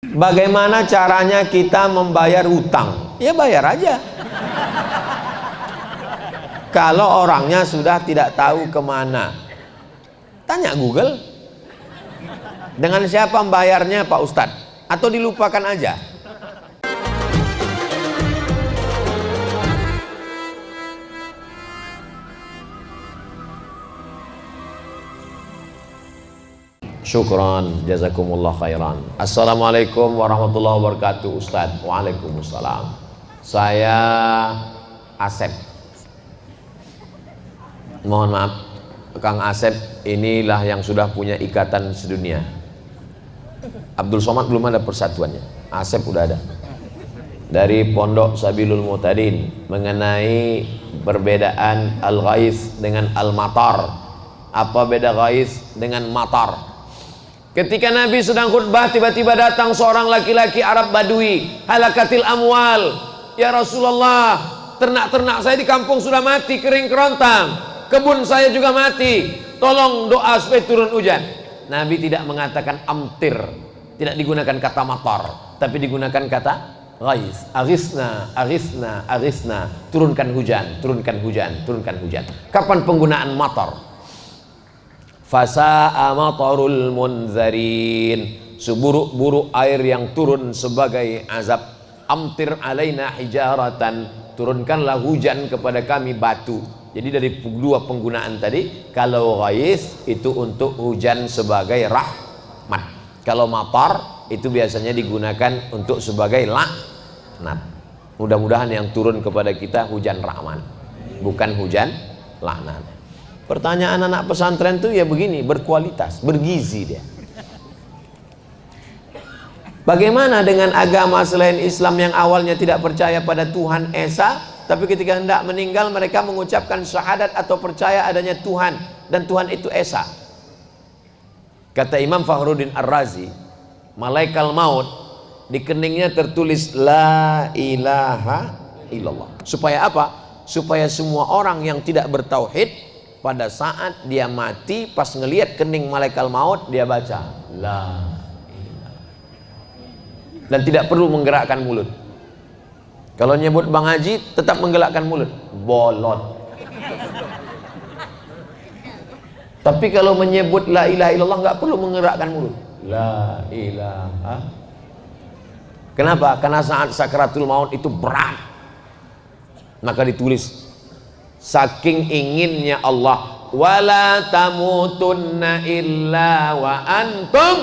Bagaimana caranya kita membayar hutang? Ya bayar aja. Kalau orangnya sudah tidak tahu kemana, tanya Google. Dengan siapa membayarnya Pak Ustadz? Atau dilupakan aja? Syukran, jazakumullah khairan. Assalamualaikum warahmatullahi wabarakatuh Ustadz. Waalaikumsalam. Saya Asep. Mohon maaf, Kang Asep inilah yang sudah punya ikatan sedunia. Abdul Somad belum ada persatuannya, Asep udah ada. Dari Pondok Sabilul Muhtadin mengenai perbedaan al-ghais dengan al-matar. Apa beda ghais dengan matar? Ketika Nabi sedang khutbah, tiba-tiba datang seorang laki-laki Arab Badui, halakatil amwal. Ya Rasulullah, ternak-ternak saya di kampung sudah mati, kering kerontang, kebun saya juga mati, tolong doa supaya turun hujan. Nabi tidak mengatakan amtir, tidak digunakan kata matar, tapi digunakan kata ghais. Aghisna, aghisna, aghisna, turunkan hujan, turunkan hujan, turunkan hujan. Kapan penggunaan matar? Fasa'a matarul munzarin, seburuk-buruk air yang turun sebagai azab. Amtir alaina hijaratan, turunkanlah hujan kepada kami batu. Jadi dari dua penggunaan tadi, kalau ghais itu untuk hujan sebagai rahmat, kalau matar itu biasanya digunakan untuk sebagai laknat. Mudah-mudahan yang turun kepada kita hujan rahmat, bukan hujan laknat. Pertanyaan anak pesantren tuh ya begini, berkualitas, bergizi dia. Bagaimana dengan agama selain Islam yang awalnya tidak percaya pada Tuhan Esa, tapi ketika hendak meninggal mereka mengucapkan syahadat atau percaya adanya Tuhan dan Tuhan itu Esa? Kata Imam Fakhruddin Ar-Razi, malaikat maut di keningnya tertulis la ilaha illallah. Supaya apa? Supaya semua orang yang tidak bertauhid pada saat dia mati, pas ngelihat kening malaikat maut, dia baca la ilaha, dan tidak perlu menggerakkan mulut. Kalau nyebut Bang Haji tetap menggerakkan mulut, bolot. Tapi kalau menyebut la ilaha illallah nggak perlu menggerakkan mulut, la ilaha. Kenapa? Karena saat sakaratul maut itu berat, maka ditulis saking inginnya Allah, wala tamutunna illa wa antum,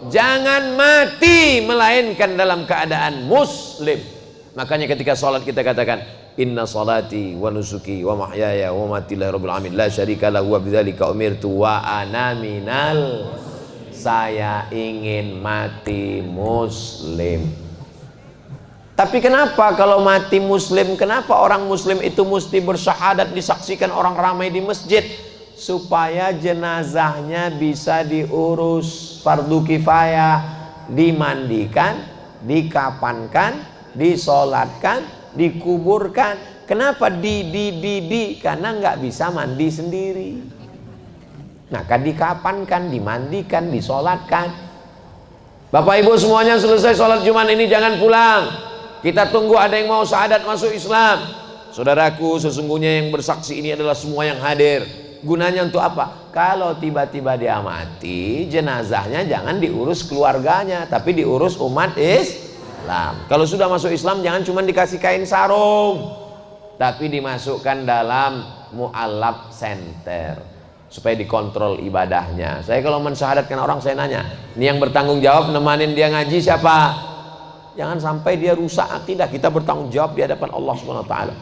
jangan mati melainkan dalam keadaan muslim. Makanya ketika sholat kita katakan inna salati wa nusuki wa mahyaya wa mamati lillahi rabbil alamin la syarika lahu wa bidzalika umirtu wa ana minal, saya ingin mati muslim. Tapi kenapa kalau mati muslim, kenapa orang muslim itu mesti bersyahadat disaksikan orang ramai di masjid? Supaya jenazahnya bisa diurus fardu kifayah, dimandikan, dikapankan, disolatkan, dikuburkan. Kenapa karena nggak bisa mandi sendiri. Maka dikapankan, dimandikan, disolatkan. Bapak Ibu semuanya, selesai sholat Jumat ini jangan pulang. Kita tunggu ada yang mau syahadat masuk Islam. Saudaraku, sesungguhnya yang bersaksi ini adalah semua yang hadir. Gunanya untuk apa? Kalau tiba-tiba dia mati, jenazahnya jangan diurus keluarganya, tapi diurus umat Islam. Kalau sudah masuk Islam jangan cuma dikasih kain sarung, tapi dimasukkan dalam mu'allab center supaya dikontrol ibadahnya. Saya kalau mensyahadatkan orang, saya nanya, ini yang bertanggung jawab nemanin dia ngaji siapa? Jangan sampai dia rusak akidah. Kita bertanggung jawab di hadapan Allah Subhanahu wa taala.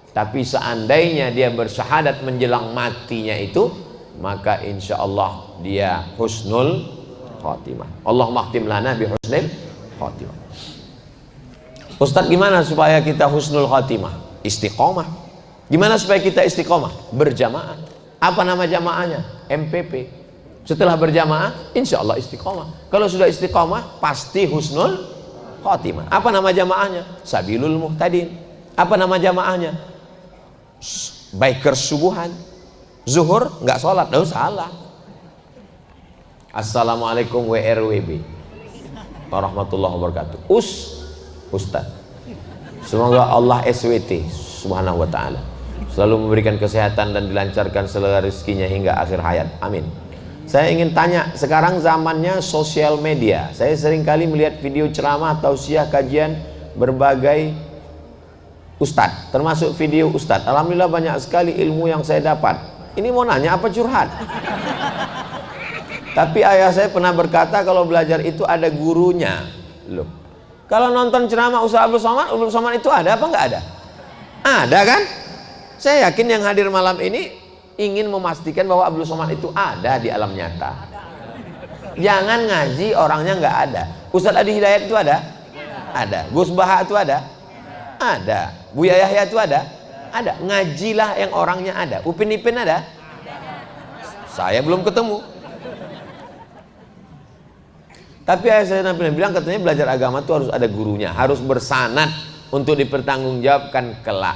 Tapi seandainya dia bersyahadat menjelang matinya itu, maka insya Allah dia husnul khotimah. Allah makhtim lana bi husnul khotimah. Ustadz, gimana supaya kita husnul khotimah? Istiqomah. Gimana supaya kita istiqomah? Berjamaah. Apa nama jamaahnya? MPP. Setelah berjamaah, insya Allah istiqomah. Kalau sudah istiqomah, pasti husnul khotimah. Apa nama jamaahnya? Sabilul Muhtadin. Apa nama jamaahnya? Bikers subuhan. Zuhur nggak sholat, salah. Assalamualaikum WRWB. warahmatullahi wabarakatuh. Ustaz. Semoga Allah SWT subhanahu wa ta'ala selalu memberikan kesehatan dan dilancarkan segala rezekinya hingga akhir hayat. Amin. Saya ingin tanya, sekarang zamannya sosial media. Saya sering kali melihat video ceramah, tausiah, kajian berbagai ustadz, termasuk video ustadz. Alhamdulillah banyak sekali ilmu yang saya dapat. Ini mau nanya apa curhat? Tapi ayah saya pernah berkata kalau belajar itu ada gurunya. Loh, kalau nonton ceramah Ustaz Abdul Somad itu ada apa nggak ada? Ada kan? Saya yakin yang hadir malam ini ingin memastikan bahwa Abdul Somad itu ada di alam nyata. Jangan ngaji orangnya nggak ada. Ustaz Adi Hidayat itu ada? Ada. Gus Baha itu ada? Ada. Buya Yahya itu ada? Ada. Ngajilah yang orangnya ada. Upin Ipin ada? Saya belum ketemu. Tapi saya bilang katanya belajar agama itu harus ada gurunya, harus bersanad untuk dipertanggungjawabkan kelak.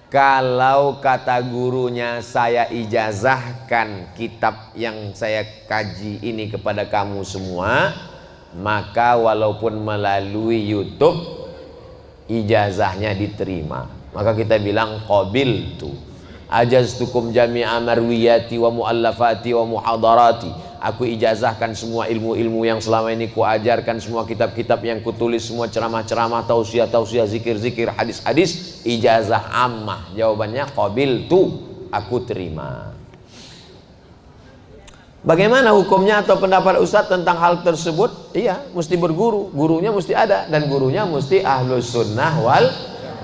Kalau kata gurunya, saya ijazahkan kitab yang saya kaji ini kepada kamu semua, maka walaupun melalui YouTube ijazahnya diterima. Maka kita bilang qabiltu ajaztukum jami'a marwiyati wa muallafati wa muhadarati. Aku ijazahkan semua ilmu-ilmu yang selama ini kuajarkan, semua kitab-kitab yang kutulis, semua ceramah-ceramah, tausiah-tausiah, zikir-zikir, hadis-hadis, ijazah ammah. Jawabannya qabiltu, aku terima. Bagaimana hukumnya atau pendapat Ustadz tentang hal tersebut? Iya, mesti berguru, gurunya mesti ada, dan gurunya mesti ahlus sunnah wal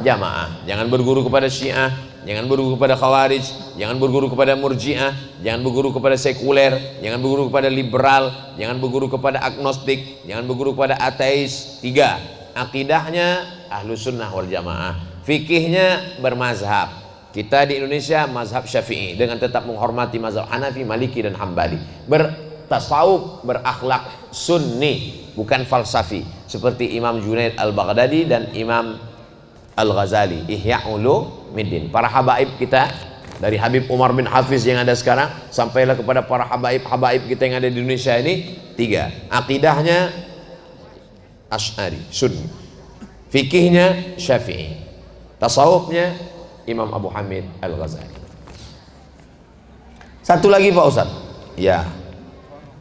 jamaah. Jangan berguru kepada Syiah, jangan berguru kepada Khawarij, jangan berguru kepada Murji'ah, jangan berguru kepada sekuler, jangan berguru kepada liberal, jangan berguru kepada agnostik, jangan berguru kepada ateis. 3. Akidahnya ahlus sunnah wal jamaah, fikihnya bermazhab. Kita di Indonesia mazhab Syafi'i dengan tetap menghormati mazhab Hanafi, Maliki dan Hambali. Bertasawuf, berakhlak sunni, bukan falsafi, seperti Imam Junaid Al-Baghdadi dan Imam Al-Ghazali, Ihya Ulumuddin. Para habaib kita, dari Habib Umar bin Hafiz yang ada sekarang sampailah kepada para habaib kita yang ada di Indonesia ini. 3. Akidahnya Asy'ari, Sunni, fikihnya Syafi'i, tasawufnya Imam Abu Hamid Al-Ghazali. Satu lagi Pak Ustadz, ya,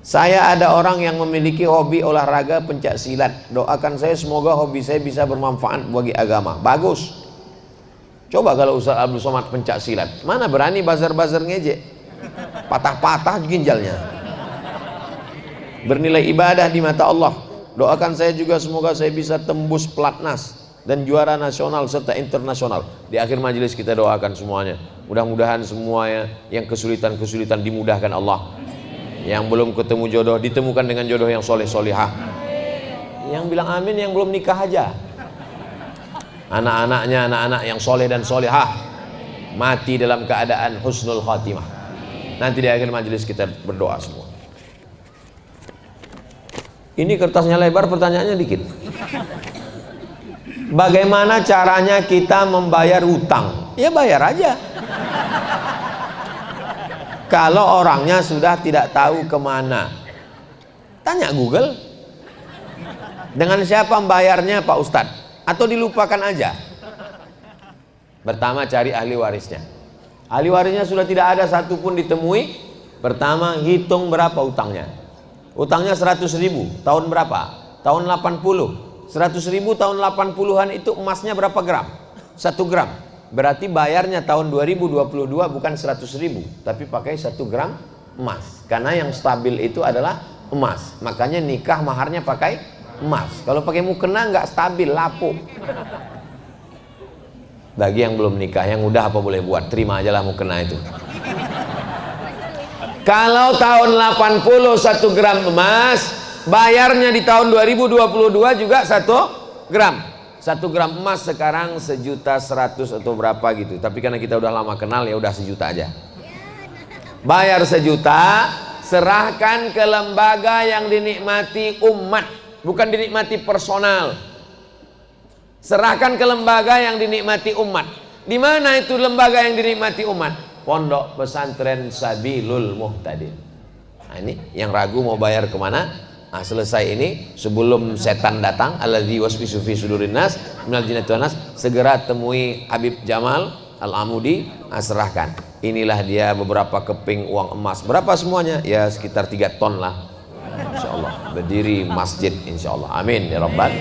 saya ada orang yang memiliki hobi olahraga pencak silat. Doakan saya semoga hobi saya bisa bermanfaat bagi agama. Bagus. Coba kalau Ustaz Abdul Somad pencak silat, mana berani bazar-bazar ngejek, patah-patah ginjalnya. Bernilai ibadah di mata Allah. Doakan saya juga semoga saya bisa tembus pelatnas dan juara nasional serta internasional. Di akhir majelis kita doakan semuanya. Mudah-mudahan semuanya yang kesulitan-kesulitan dimudahkan Allah. Yang belum ketemu jodoh ditemukan dengan jodoh yang soleh solihah. Yang bilang amin yang belum nikah aja. Anak-anaknya anak-anak yang soleh dan solihah, mati dalam keadaan husnul khatimah. Nanti di akhir majelis kita berdoa semua. Ini kertasnya lebar, pertanyaannya dikit. Bagaimana caranya kita membayar hutang? Ya bayar aja. Kalau orangnya sudah tidak tahu kemana, tanya Google. Dengan siapa membayarnya Pak Ustadz? Atau dilupakan aja? Pertama cari ahli warisnya. Ahli warisnya sudah tidak ada satupun ditemui. Pertama hitung berapa utangnya. Utangnya 100.000, tahun berapa? Tahun 80. 100.000 tahun 80-an itu emasnya berapa gram? 1 gram. Berarti bayarnya tahun 2022 bukan 100.000, tapi pakai 1 gram emas. Karena yang stabil itu adalah emas. Makanya nikah maharnya pakai emas. Kalau pakai mukena nggak stabil, lapuk. Bagi yang belum nikah, yang udah apa boleh buat, terima aja lah mukena itu. Kalau tahun 80 1 gram emas, bayarnya di tahun 2022 juga 1 gram. 1 gram emas sekarang 1.100.000 atau berapa gitu. Tapi karena kita udah lama kenal ya udah 1 juta aja. Bayar 1 juta, serahkan ke lembaga yang dinikmati umat, bukan dinikmati personal. Serahkan ke lembaga yang dinikmati umat. Di mana itu lembaga yang dinikmati umat? Pondok Pesantren Sabilul Muhtadin. Nah, ini yang ragu mau bayar kemana? Nah, selesai ini sebelum setan datang, alladzi waswisu fi sudurin nas minal jinnati wan nas, segera temui Habib Jamal Al-Amudi, serahkan. Inilah dia beberapa keping uang emas. Berapa semuanya? Ya sekitar 3 ton lah. Insyaallah berdiri masjid insyaallah. Amin ya rabbal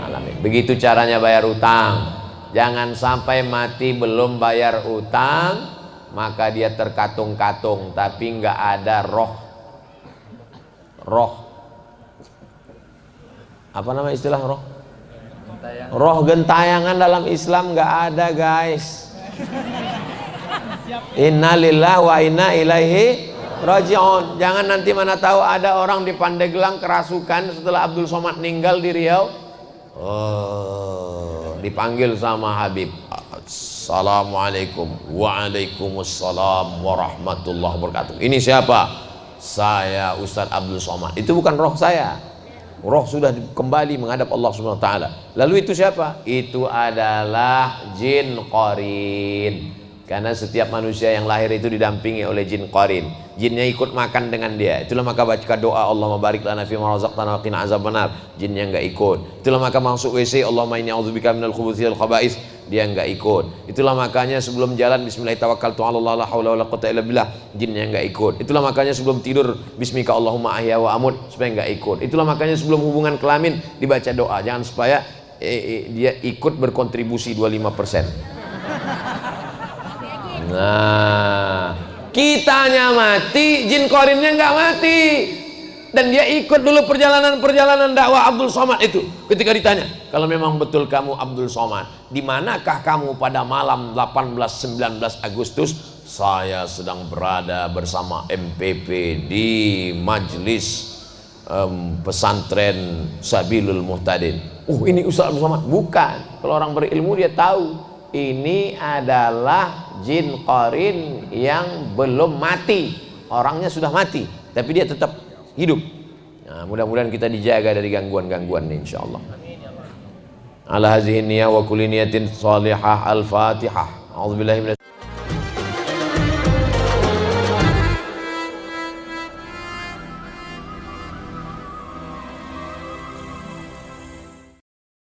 alamin. Begitu caranya bayar utang. Jangan sampai mati belum bayar utang, maka dia terkatung-katung tapi nggak ada roh apa nama istilah roh? Roh gentayangan dalam Islam nggak ada, guys. Inna lillahi wa inna ilaihi raji'un. Jangan nanti mana tahu ada orang di Pandeglang kerasukan setelah Abdul Somad meninggal di Riau. Dipanggil sama Habib. Assalamualaikum. Waalaikumsalam warahmatullahi wabarakatuh. Ini siapa? Saya Ustadz Abdul Somad. Itu bukan roh saya. Roh sudah kembali menghadap Allah Subhanahu wa taala. Lalu itu siapa? Itu adalah jin qarin. Karena setiap manusia yang lahir itu didampingi oleh jin qarin. Jinnya ikut makan dengan dia. Itulah maka baca doa Allahumma barik lana fima razaqtana wa qina azabannar. Jinnya enggak ikut. Itulah maka masuk WC Allahumma inni a'udzubika minal khubuthi wal khaba'is. Dia enggak ikut. Itulah makanya sebelum jalan bismillah tawakkaltu 'ala Allah la haula wala quwwata illa billah, jinnya enggak ikut. Itulah makanya sebelum tidur bismika Allahumma ahya wa amut, supaya enggak ikut. Itulah makanya sebelum hubungan kelamin dibaca doa, jangan supaya dia ikut berkontribusi 25%. Nah, kitanya mati, jin qarinnya enggak mati. Dan dia ikut dulu perjalanan dakwah Abdul Somad itu. Ketika ditanya, kalau memang betul kamu Abdul Somad, di manakah kamu pada malam 18-19 Agustus? Saya sedang berada bersama MPP di majelis pesantren Sabilul Muhtadin. Ini Ustaz Abdul Somad? Bukan. Kalau orang berilmu dia tahu. Ini adalah jin qarin yang belum mati. Orangnya sudah mati, tapi dia tetap hidup. Nah, mudah-mudahan kita dijaga dari gangguan-gangguan ini insyaallah. Ala hazihi niyyah wa kulli niyatin salihah. Al-Fatihah. A'udzubillahi